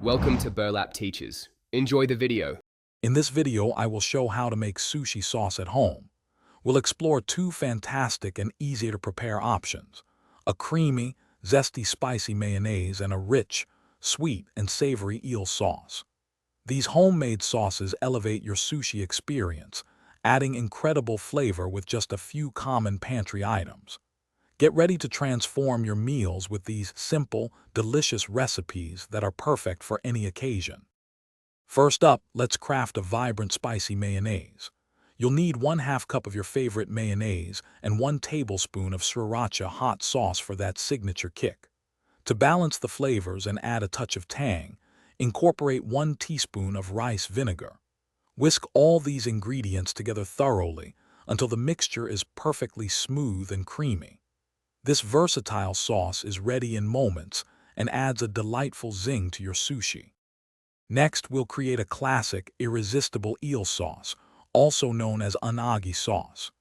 Welcome to Burlap Teachers. Enjoy the video. In this video, I will show how to make sushi sauce at home. We'll explore two fantastic and easy-to-prepare options: a creamy, zesty, spicy mayonnaise and a rich, sweet, and savory eel sauce. These homemade sauces elevate your sushi experience, adding incredible flavor with just a few common pantry items. Get ready to transform your meals with these simple, delicious recipes that are perfect for any occasion. First up, let's craft a vibrant spicy mayonnaise. You'll need 1/2 cup of your favorite mayonnaise and 1 tablespoon of sriracha hot sauce for that signature kick. To balance the flavors and add a touch of tang, incorporate 1 teaspoon of rice vinegar. Whisk all these ingredients together thoroughly until the mixture is perfectly smooth and creamy. This versatile sauce is ready in moments and adds a delightful zing to your sushi. Next, we'll create a classic, irresistible eel sauce, also known as unagi sauce.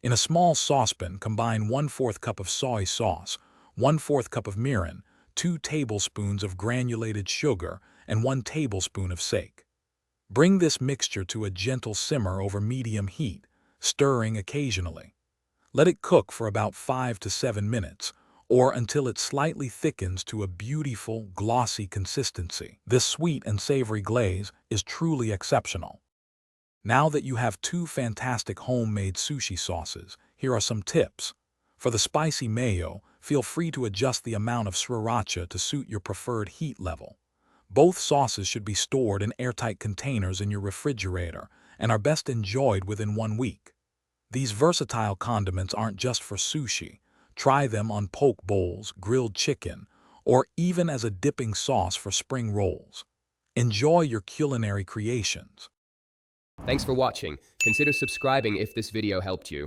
In a small saucepan, combine 1/4 cup of soy sauce, 1/4 cup of mirin, 2 tablespoons of granulated sugar, and 1 tablespoon of sake. Bring this mixture to a gentle simmer over medium heat, stirring occasionally. Let it cook for about 5 to 7 minutes, or until it slightly thickens to a beautiful, glossy consistency. This sweet and savory glaze is truly exceptional. Now that you have two fantastic homemade sushi sauces, here are some tips. For the spicy mayo, feel free to adjust the amount of sriracha to suit your preferred heat level. Both sauces should be stored in airtight containers in your refrigerator and are best enjoyed within 1 week. These versatile condiments aren't just for sushi. Try them on poke bowls, grilled chicken, or even as a dipping sauce for spring rolls. Enjoy your culinary creations. Thanks for watching. Consider subscribing if this video helped you.